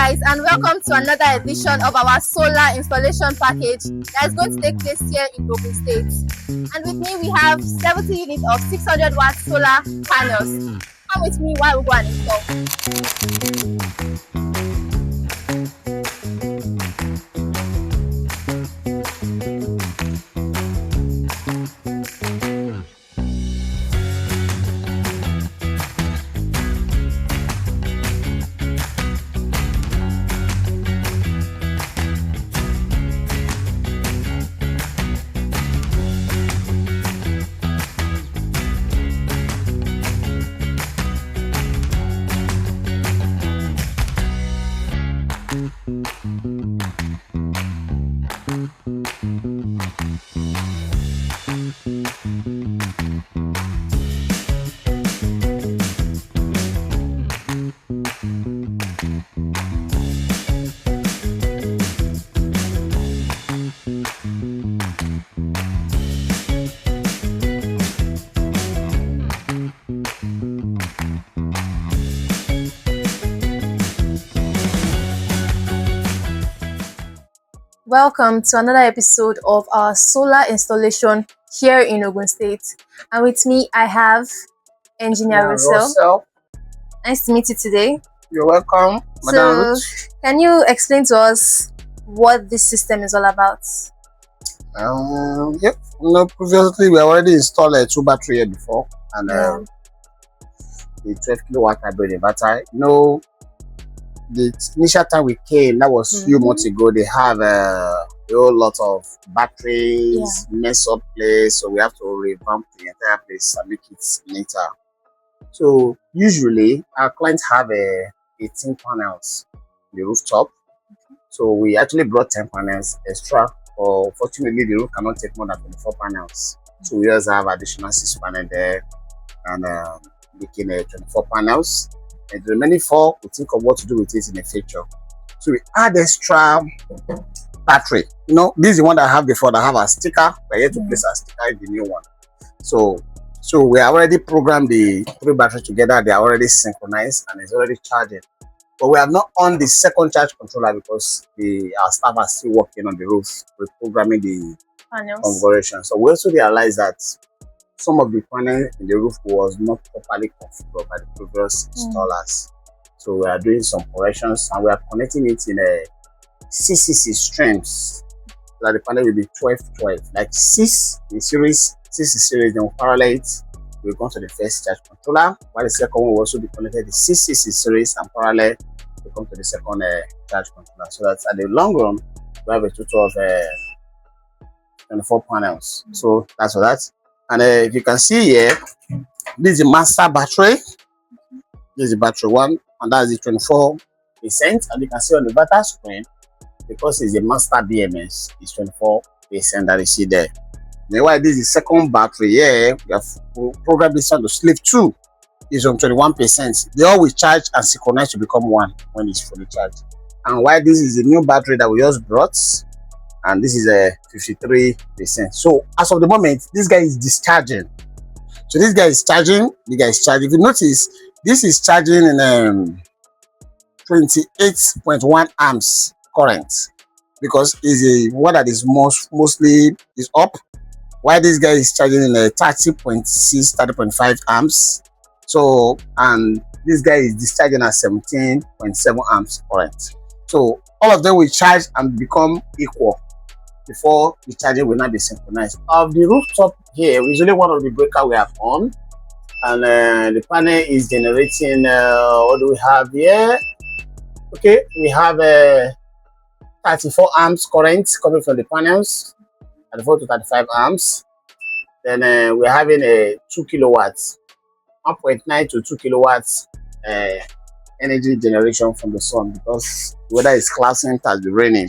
guys, and welcome to another edition of our solar installation package that is going to take place here in Ogun State. And with me we have 70 units of 600 watt solar panels. Come with me while we go and install. Welcome to another episode of our solar installation here in Ogun State. And with me, I have Engineer Russell. Nice to meet you today. You're welcome, Madam Ruth. Can you explain to us what this system is all about? Yep. Previously we already installed a 2 battery here before, and the 12 kilowatt hybrid inverter. The initial time we came, that was few months ago, they have a whole lot of batteries, mess up place, so we have to revamp the entire place and make it neater. So usually our clients have 18 panels on the rooftop, so we actually brought 10 panels extra. Fortunately, the roof cannot take more than 24 panels, so we also have additional 6 panels there, and making 24 panels. And the remaining 4, we think of what to do with it in the future. So we add extra battery. This is the one that I have before, that have a sticker. We're here to place a sticker in the new one. So we already programmed the 3 batteries together. They are already synchronized and it's already charging. But we have not on the second charge controller because our staff are still working on the roof with programming the configuration. So we also realized that some of the panels in the roof was not properly configured by the previous installers. So we are doing some corrections and we are connecting it in a CCC streams. So that the panel will be 12-12, like 6 in series, 6 in series, then we'll parallel it. We'll go to the first charge controller, while the second one will also be connected to 6 in series and parallel. We'll come to the second charge controller. So that at the long run, we have a total of 24 panels. So that's for that. And if you can see here, this is the master battery. This is the battery 1, and that's the 24%. And you can see on the inverter screen, because it's a master BMS, it's 24% that you see there. Meanwhile, this is the second battery here. We have programmed this on to sleep 2, is on 21%. They all will charge and synchronize to become 1 when it's fully charged. And while this is the new battery that we just brought, and this is a 53%. So as of the moment, this guy is discharging. So this guy is charging, the guy is charging. If you notice, this is charging in 28.1 amps current, because it's a one that is mostly is up, while this guy is charging in a 30.5 amps. So, and this guy is discharging at 17.7 amps current. So all of them will charge and become equal before the charging will not be synchronized. Of the rooftop here is only one of the breaker we have on, and the panel is generating what do we have here? Okay, we have 34 amps current coming from the panels, 34 to 35 amps. Then we're having a 2 kilowatts, 1.9 to 2 kilowatts energy generation from the sun, because weather is classing as the raining.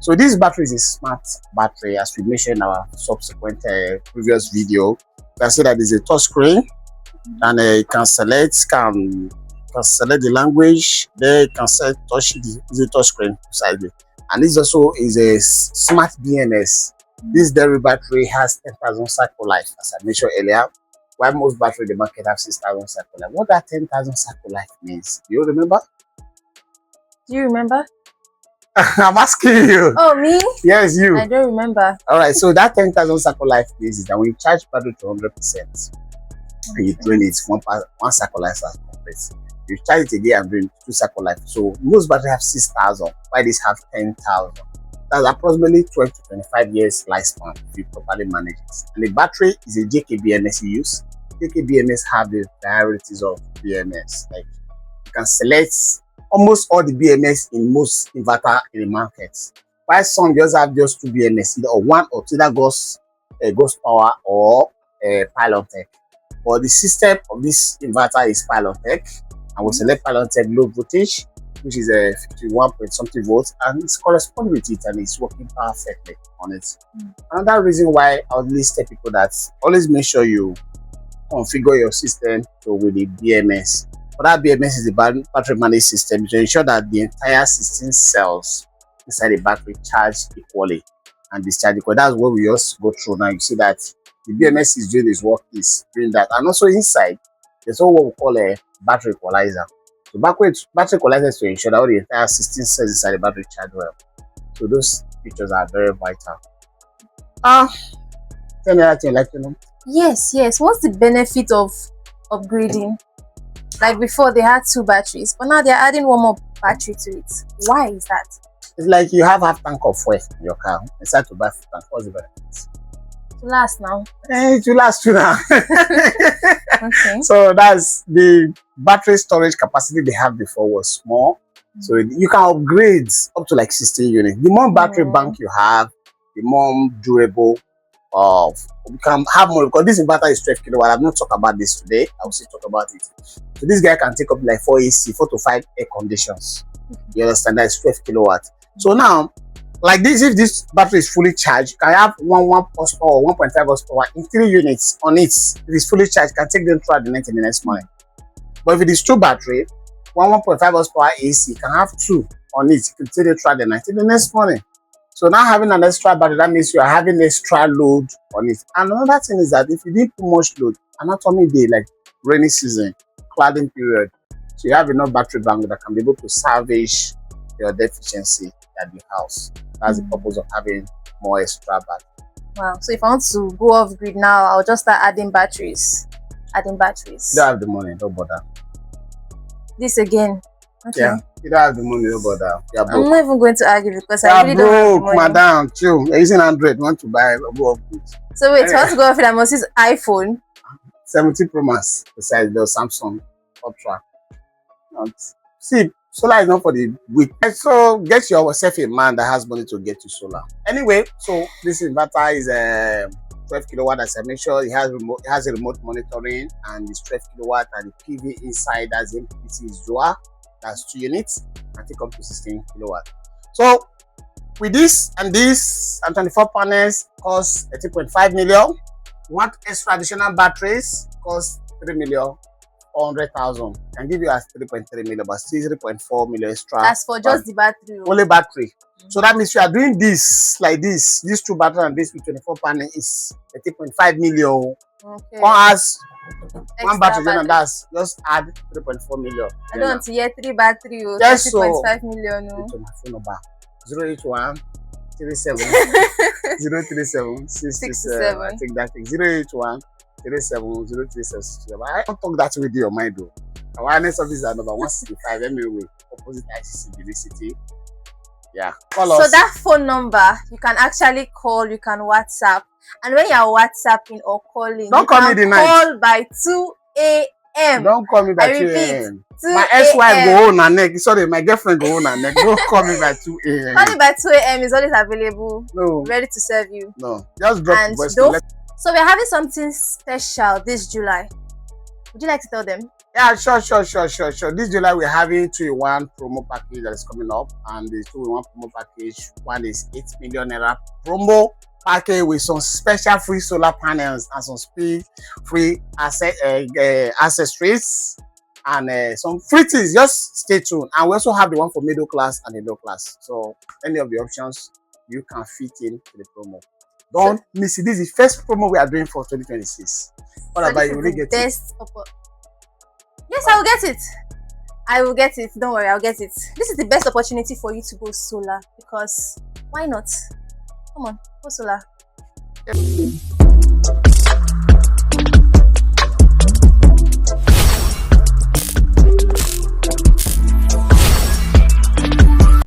So this battery is a smart battery, as we mentioned in our subsequent previous video. You can see that it's a touch screen, and it can select the language. There you can set touch the touch screen precisely. And this also is a smart BMS. This dairy battery has 10,000 cycle life, as I mentioned earlier. While most battery in the market have 6,000 cycle life. What that 10,000 cycle life means, do you remember? Do you remember? I'm asking you. Oh, me? Yes, you. I don't remember. All right, so that 10,000 circle life is that when you charge battery to 100%, and you drain it, one circle life is complete. You charge it again and drain 2 circle life. So most batteries have 6,000, while these have 10,000. That's approximately 12 to 25 years lifespan if you properly manage it. And the battery is a JKBMS you use. JKBMS have the priorities of BMS. Like you can select almost all the BMS in most inverter in the market. While some just have just 2 BMS, either one or two, that goes ghost power or pylon tech. But the system of this inverter is pylon tech, and we select pylon tech low voltage, which is a 51 point something volts, and it's corresponding with it and it's working perfectly on it. Another reason why I always tell people that always make sure you configure your system to with the BMS. But that BMS is the battery management system to ensure that the entire 16 cells inside the battery charge equally and discharge equally. That's what we just go through now. You see that the BMS is doing its work, is doing that, and also inside there's also what we call a battery equalizer. So battery equalizer is to ensure that all the entire 16 cells inside the battery charge well. So those features are very vital. Tell me anything you'd like to know. Yes. What's the benefit of upgrading? Like before, they had 2 batteries, but now they're adding one more battery to it. Why is that? It's like you have half tank of fuel in your car. Decide to buy full tank. What's the benefit? To last now. It will last you now. Okay. So that's the battery storage capacity they have before was small. So you can upgrade up to like 16 units. The more battery bank you have, the more durable you can have more, because this inverter is 12 kilowatt. I've not talked about this today. I will still talk about it. So this guy can take up like 4 AC, 4 to 5 air conditions. You understand? That's 12 kilowatt. So now, like this, if this battery is fully charged, you can have 1 horsepower or 1.5 horsepower in 3 units on it. If it's fully charged, you can take them throughout the night and the next morning. But if it is 2 battery, 1.5 horsepower AC, you can have 2 on it. You can take it throughout the night and the next morning. So now having an extra battery, that means you are having extra load on it. And another thing is that if you didn't put much load, anatomy day, like rainy season, cladding period, so you have enough battery bank that can be able to salvage your deficiency at the house. That's the purpose of having more extra battery. Wow. So if I want to go off grid now, I'll just start adding batteries. You don't have the money, don't bother. This again. Okay. Yeah, you don't have the money, don't bother. You're broke. I'm not even going to argue because I really don't have the money. Madam, chill. You're using Android, you want to buy a go off grid. So wait, you want to go off it, I must use iPhone. 17 Pro Max besides the Samsung Ultra. See, solar is not for the weak. So get yourself a man that has money to get to solar. Anyway, so this inverter is 12 kilowatt. As I mentioned, it has a remote monitoring, and it's 12 kilowatt, and the PV inside as MPPT is dual. That's 2 units and take up to 16 kilowatt. So with this and 24 panels cost 18.5 million. Want extra additional batteries cost 3 million. 100,000 can give you as 3.3 million, but still 3.4 million extra. That's for just the battery. Only battery. So that means you are doing this like this. These 2 batteries and this with 24 panel is 18.5 million. Okay. One battery, and that's just add 3.4 million. I don't want to hear 3 battery or 30.5 million. No. My phone number 081 37 037 667. I think that thing 081 37 037. I don't talk that with your mind though. Awareness office is number 165 MA opposite ICC City. Yeah. Call us. So that phone number you can actually call, you can WhatsApp, and when you're WhatsApping or calling, don't call me the night. Call by 2 a.m. Don't call me by 2 a.m. My ex-wife go on her neck. Sorry, my girlfriend go on her neck. Don't call me by 2 a.m. Call me by 2 a.m. is always available. No. Ready to serve you. No. Just drop the voice. So we're having something special this July. Would you like to tell them? Yeah, sure. This July we're having 2-in-1 promo package that is coming up, and the 2-in-1 promo package, one is 8 million naira promo package with some special free solar panels and some free accessories and some free things. Just stay tuned. And we also have the one for middle class and the low class. So any of the options you can fit in to the promo. Don't miss it. This is the first promo we are doing for 2026. What about you? Will you get it? Yes, I will get it. I will get it. Don't worry, I'll get it. This is the best opportunity for you to go solar because why not? Come on, go solar.